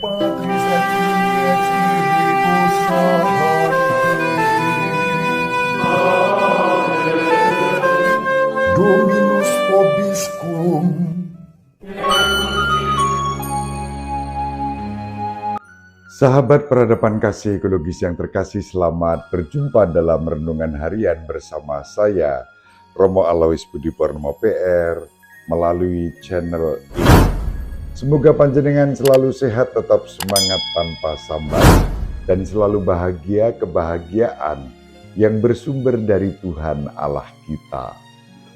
Patris et Filii et Spiritus Sancti. Dominus vobiscum. Sahabat peradaban kasih ekologis yang terkasih, selamat berjumpa dalam renungan harian bersama saya, Romo Alois Budi Purnomo PR, melalui channel ini. Semoga panjenengan selalu sehat, tetap semangat tanpa sambat, dan selalu bahagia kebahagiaan yang bersumber dari Tuhan Allah kita.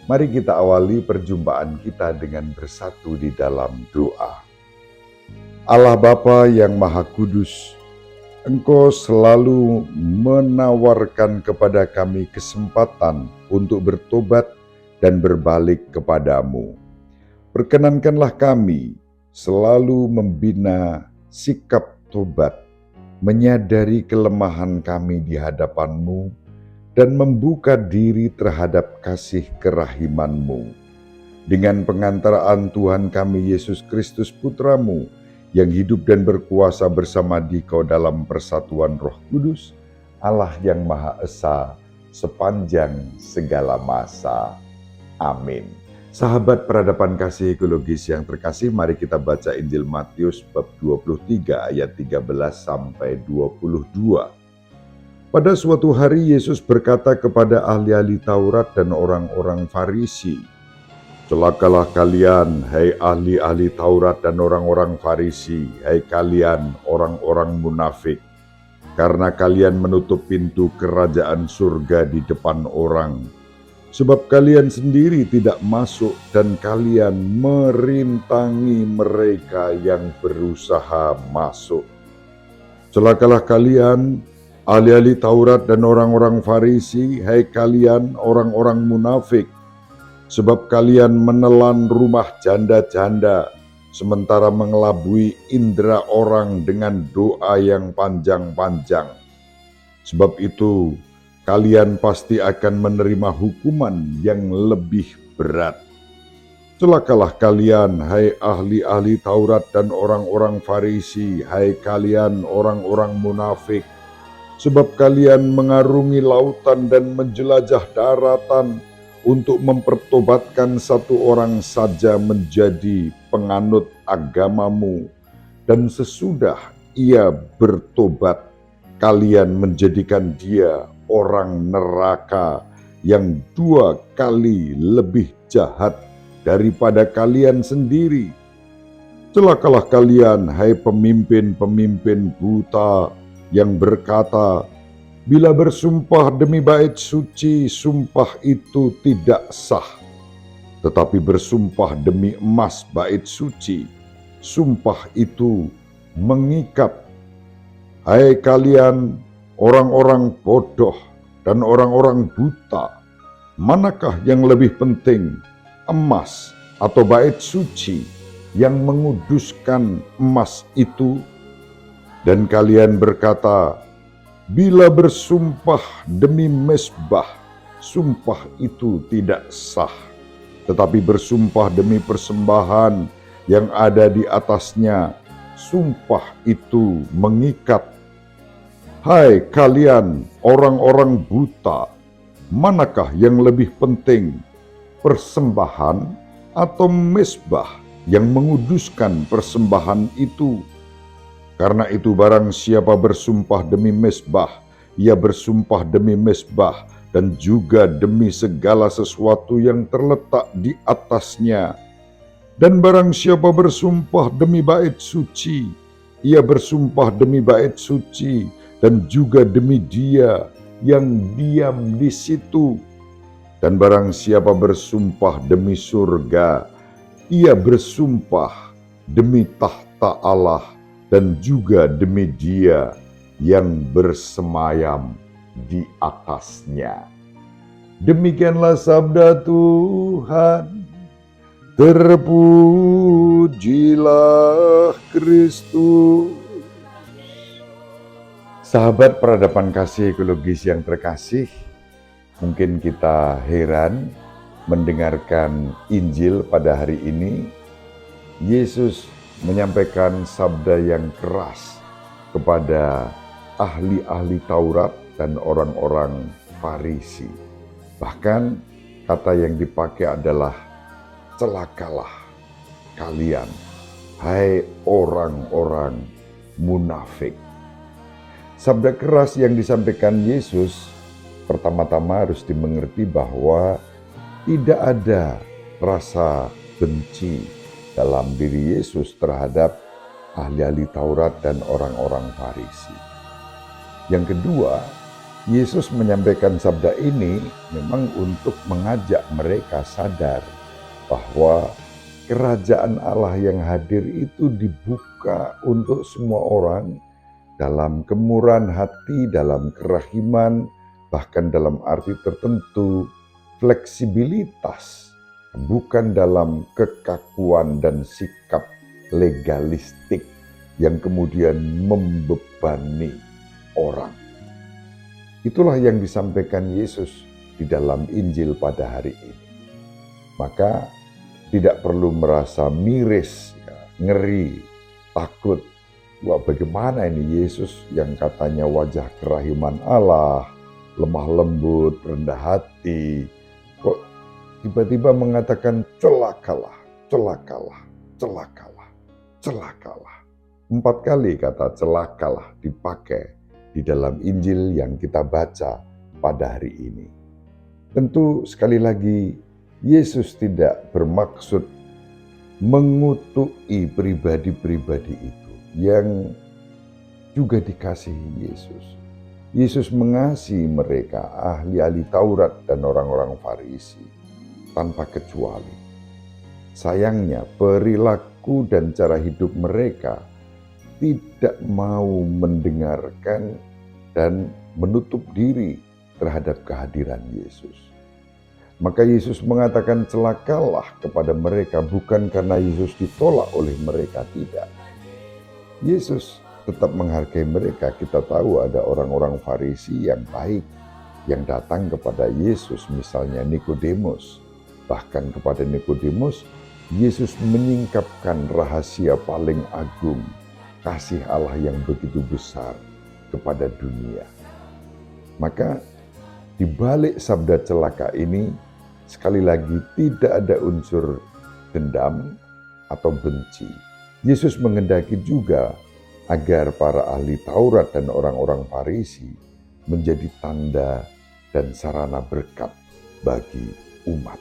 Mari kita awali perjumpaan kita dengan bersatu di dalam doa. Allah Bapa yang Maha Kudus, Engkau selalu menawarkan kepada kami kesempatan untuk bertobat dan berbalik kepadamu. Perkenankanlah kami selalu membina sikap tobat, menyadari kelemahan kami di hadapan-Mu, dan membuka diri terhadap kasih kerahiman-Mu. Dengan pengantaraan Tuhan kami Yesus Kristus Putra-Mu, yang hidup dan berkuasa bersama Dikau dalam persatuan Roh Kudus, Allah yang Maha Esa, sepanjang segala masa. Amin. Sahabat peradaban kasih ekologis yang terkasih, mari kita baca Injil Matius bab 23 ayat 13 sampai 22. Pada suatu hari Yesus berkata kepada ahli-ahli Taurat dan orang-orang Farisi, "Celakalah kalian, hai ahli-ahli Taurat dan orang-orang Farisi, hai kalian orang-orang munafik, karena kalian menutup pintu kerajaan surga di depan orang. Sebab kalian sendiri tidak masuk dan kalian merintangi mereka yang berusaha masuk. Celakalah kalian, ahli-ahli Taurat dan orang-orang Farisi, hai kalian orang-orang munafik, sebab kalian menelan rumah janda-janda, sementara mengelabui indera orang dengan doa yang panjang-panjang. Sebab itu, kalian pasti akan menerima hukuman yang lebih berat. Celakalah kalian, hai ahli-ahli Taurat dan orang-orang Farisi, hai kalian orang-orang munafik, sebab kalian mengarungi lautan dan menjelajah daratan, untuk mempertobatkan satu orang saja menjadi penganut agamamu, dan sesudah ia bertobat, kalian menjadikan dia orang neraka yang 2 kali lebih jahat daripada kalian sendiri. Celakalah kalian, hai pemimpin-pemimpin buta yang berkata, bila bersumpah demi bait suci, sumpah itu tidak sah. Tetapi bersumpah demi emas bait suci, sumpah itu mengikat. Hai kalian orang-orang bodoh dan orang-orang buta, manakah yang lebih penting, emas atau bait suci yang menguduskan emas itu? Dan kalian berkata, bila bersumpah demi mezbah, sumpah itu tidak sah. Tetapi bersumpah demi persembahan yang ada di atasnya, sumpah itu mengikat. Hai kalian orang-orang buta, manakah yang lebih penting, persembahan atau mezbah yang menguduskan persembahan itu? Karena itu barang siapa bersumpah demi mezbah, ia bersumpah demi mezbah dan juga demi segala sesuatu yang terletak di atasnya. Dan barang siapa bersumpah demi bait suci, ia bersumpah demi bait suci dan juga demi dia yang diam di situ. Dan barang siapa bersumpah demi surga, ia bersumpah demi tahta Allah dan juga demi dia yang bersemayam di atasnya. Demikianlah sabda Tuhan. Terpujilah Kristus. Sahabat peradaban kasih ekologis yang terkasih, mungkin kita heran mendengarkan Injil pada hari ini. Yesus menyampaikan sabda yang keras kepada ahli-ahli Taurat dan orang-orang Farisi. Bahkan kata yang dipakai adalah celakalah kalian, hai orang-orang munafik. Sabda keras yang disampaikan Yesus pertama-tama harus dimengerti bahwa tidak ada rasa benci dalam diri Yesus terhadap ahli-ahli Taurat dan orang-orang Farisi. Yang kedua, Yesus menyampaikan sabda ini memang untuk mengajak mereka sadar bahwa kerajaan Allah yang hadir itu dibuka untuk semua orang dalam kemurahan hati, dalam kerahiman, bahkan dalam arti tertentu fleksibilitas, bukan dalam kekakuan dan sikap legalistik yang kemudian membebani orang. Itulah yang disampaikan Yesus di dalam Injil pada hari ini. Maka tidak perlu merasa miris, ngeri, takut. Wah, bagaimana ini Yesus yang katanya wajah kerahiman Allah, lemah lembut, rendah hati, kok tiba-tiba mengatakan celakalah, celakalah, celakalah, celakalah. 4 kali kata celakalah dipakai di dalam Injil yang kita baca pada hari ini. Tentu sekali lagi Yesus tidak bermaksud mengutuki pribadi-pribadi itu yang juga dikasihi Yesus. Yesus mengasihi mereka, ahli-ahli Taurat dan orang-orang Farisi, tanpa kecuali. Sayangnya perilaku dan cara hidup mereka tidak mau mendengarkan dan menutup diri terhadap kehadiran Yesus. Maka Yesus mengatakan celakalah kepada mereka bukan karena Yesus ditolak oleh mereka, tidak. Yesus tetap menghargai mereka. Kita tahu ada orang-orang Farisi yang baik yang datang kepada Yesus, misalnya Nikodemus. Bahkan kepada Nikodemus, Yesus menyingkapkan rahasia paling agung, kasih Allah yang begitu besar kepada dunia. Maka di balik sabda celaka ini, sekali lagi tidak ada unsur dendam atau benci. Yesus menghendaki juga agar para ahli Taurat dan orang-orang Farisi menjadi tanda dan sarana berkat bagi umat.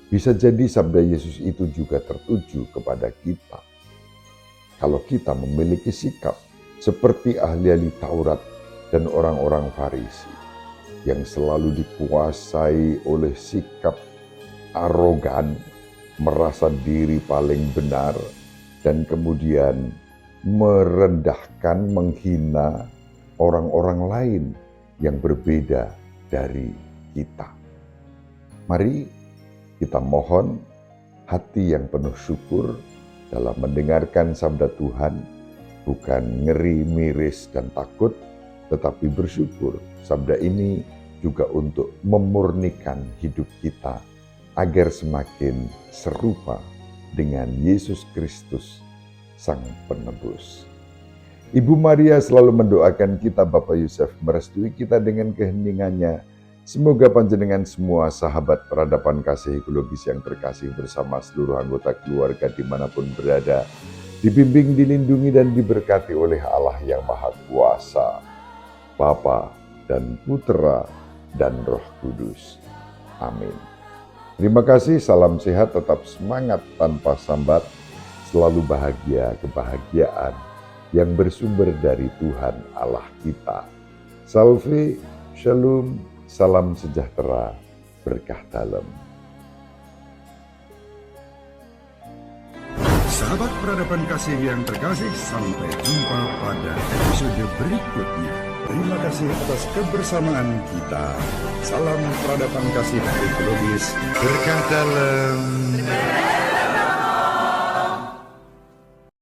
Bisa jadi sabda Yesus itu juga tertuju kepada kita. Kalau kita memiliki sikap seperti ahli-ahli Taurat dan orang-orang Farisi yang selalu dikuasai oleh sikap arogan, merasa diri paling benar, dan kemudian merendahkan, menghina orang-orang lain yang berbeda dari kita. Mari kita mohon hati yang penuh syukur dalam mendengarkan sabda Tuhan, bukan ngeri, miris, dan takut, tetapi bersyukur. Sabda ini juga untuk memurnikan hidup kita agar semakin serupa dengan Yesus Kristus, Sang Penebus. Ibu Maria selalu mendoakan kita, Bapak Yusuf merestui kita dengan keheningannya. Semoga panjenengan semua sahabat peradaban kasih ekologis yang terkasih bersama seluruh anggota keluarga dimanapun berada, dibimbing, dilindungi, dan diberkati oleh Allah yang Maha Kuasa, Bapa dan Putera dan Roh Kudus. Amin. Terima kasih, salam sehat, tetap semangat tanpa sambat, selalu bahagia, kebahagiaan yang bersumber dari Tuhan Allah kita. Salve, shalom, salam sejahtera, berkah dalam. Sahabat peradaban kasih yang terkasih, sampai jumpa pada episode berikutnya. Terima kasih atas kebersamaan kita. Salam peradaban kasih ekologis, berkah dalam.